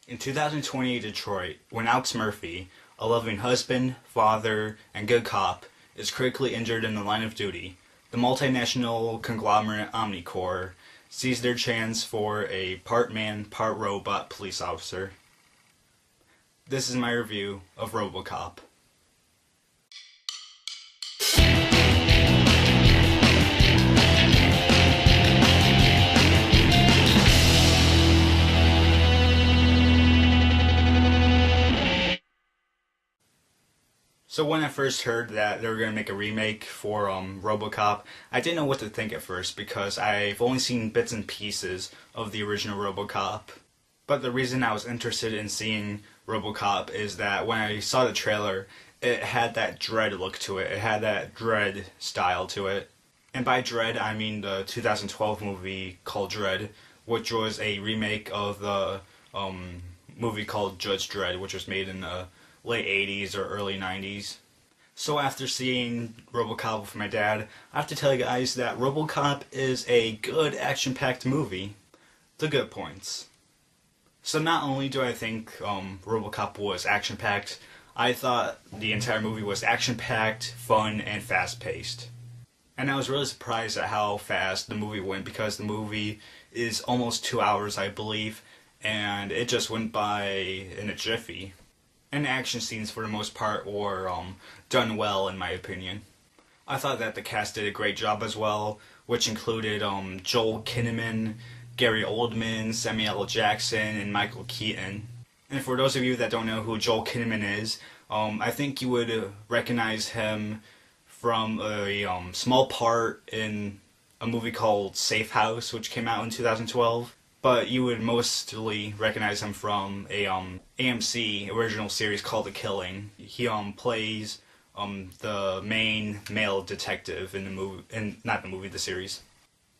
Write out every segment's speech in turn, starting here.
In 2020 Detroit, when Alex Murphy, a loving husband, father, and good cop, is critically injured in the line of duty, the multinational conglomerate Omnicorps sees their chance for a part-man, part-robot police officer. This is my review of RoboCop. So when I first heard that they were going to make a remake for RoboCop, I didn't know what to think at first because I've only seen bits and pieces of the original RoboCop. But the reason I was interested in seeing RoboCop is that when I saw the trailer, it had that Dread look to it. It had that Dread style to it. And by Dread, I mean the 2012 movie called Dread, which was a remake of the movie called Judge Dredd, which was made in the late 80s or early 90s. So after seeing RoboCop with my dad, I have to tell you guys that RoboCop is a good action-packed movie. The good points. So not only do I think RoboCop was action-packed, I thought the entire movie was action-packed, fun, and fast-paced. And I was really surprised at how fast the movie went because the movie is almost 2 hours, I believe, and it just went by in a jiffy. And the action scenes, for the most part, were done well, in my opinion. I thought that the cast did a great job as well, which included Joel Kinnaman, Gary Oldman, Samuel L. Jackson, and Michael Keaton. And for those of you that don't know who Joel Kinnaman is, I think you would recognize him from a small part in a movie called Safe House, which came out in 2012. But you would mostly recognize him from a AMC original series called The Killing. He plays the main male detective in the movie, the series.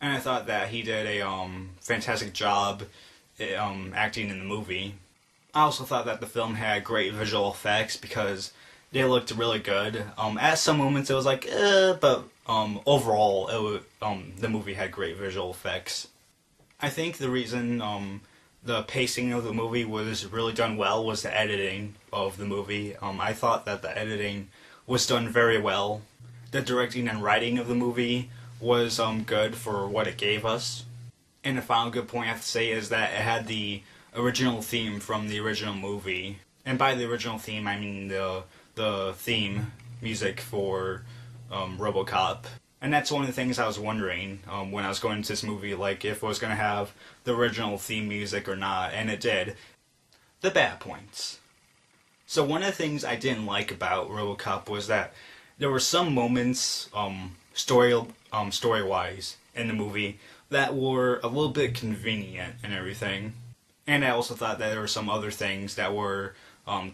And I thought that he did a fantastic job acting in the movie. I also thought that the film had great visual effects because they looked really good. At some moments it was like, but overall the movie had great visual effects. I think the reason the pacing of the movie was really done well was the editing of the movie. I thought that the editing was done very well. The directing and writing of the movie was good for what it gave us. And the final good point I have to say is that it had the original theme from the original movie. And by the original theme, I mean the theme music for RoboCop. And that's one of the things I was wondering when I was going into this movie, like if it was going to have the original theme music or not, and it did. The bad points. So one of the things I didn't like about RoboCop was that there were some moments, story-wise, in the movie that were a little bit convenient and everything. And I also thought that there were some other things that were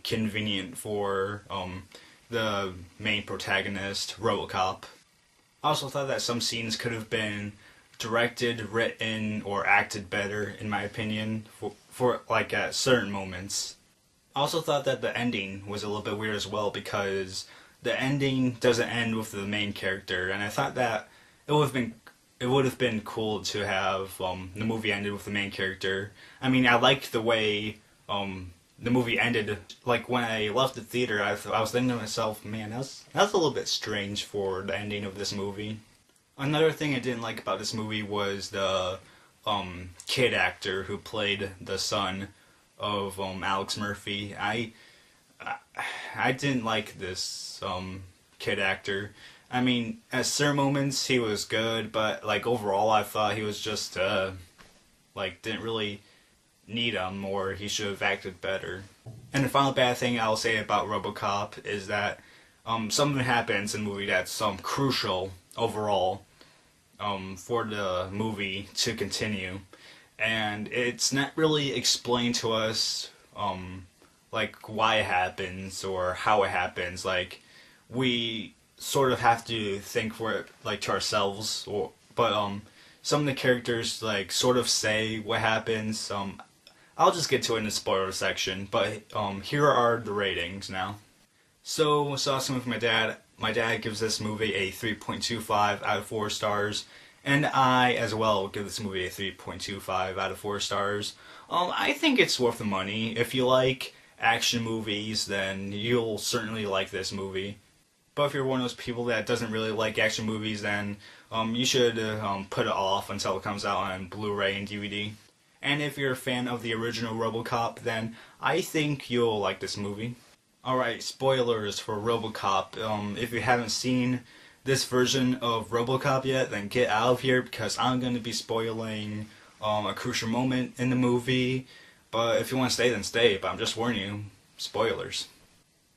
convenient for the main protagonist, RoboCop. I also thought that some scenes could have been directed, written, or acted better, in my opinion, for like at certain moments. I also thought that the ending was a little bit weird as well because the ending doesn't end with the main character, and I thought that it would have been cool to have the movie ended with the main character. I mean, I liked the way the movie ended. Like when I left the theater, I was thinking to myself, man, that's a little bit strange for the ending of this movie. Another thing I didn't like about this movie was the kid actor who played the son of Alex Murphy. I didn't like this kid actor. I mean, at certain moments he was good, but like overall I thought he was just didn't really need him, or he should have acted better. And the final bad thing I'll say about RoboCop is that something happens in the movie that's crucial overall for the movie to continue, and it's not really explained to us like why it happens or how it happens. Like we sort of have to think for it like to ourselves, but some of the characters like sort of say what happens. I'll just get to it in the spoiler section, but here are the ratings now. So, saw some with my dad. My dad gives this movie a 3.25 out of 4 stars, And I, as well, give this movie a 3.25 out of 4 stars. I think it's worth the money. If you like action movies, then you'll certainly like this movie. But if you're one of those people that doesn't really like action movies, then you should put it off until it comes out on Blu-ray and DVD. And if you're a fan of the original RoboCop, then I think you'll like this movie. Alright, spoilers for RoboCop. If you haven't seen this version of RoboCop yet, then get out of here because I'm going to be spoiling a crucial moment in the movie. But if you want to stay, then stay. But I'm just warning you, spoilers.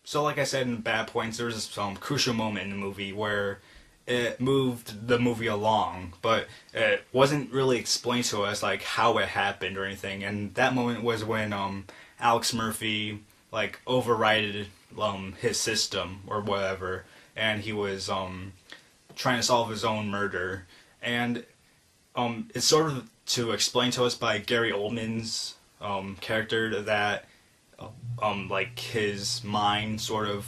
So like I said in Bad Points, there was some crucial moment in the movie where it moved the movie along, but it wasn't really explained to us like how it happened or anything. And that moment was when Alex Murphy like overrided his system or whatever, and he was trying to solve his own murder. And it's sort of to explain to us by Gary Oldman's character that like his mind sort of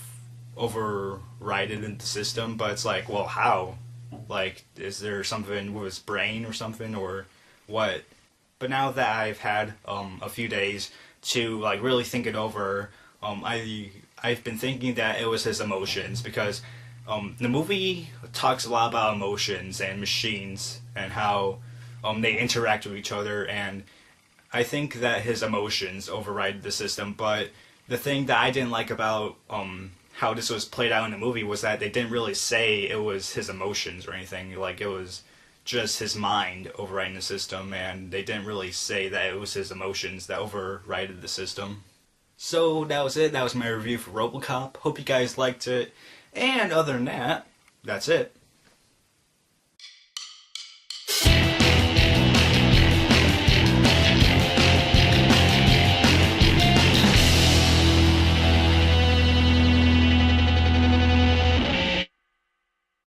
overrided in the system, but it's like, well, how? Like, is there something with his brain or something, or what? But now that I've had a few days to like really think it over, I've been thinking that it was his emotions, because the movie talks a lot about emotions and machines and how they interact with each other, and I think that his emotions override the system. But the thing that I didn't like about how this was played out in the movie was that they didn't really say it was his emotions or anything. Like, it was just his mind overriding the system, and they didn't really say that it was his emotions that overrided the system. So that was it. That was my review for RoboCop. Hope you guys liked it. And other than that, that's it.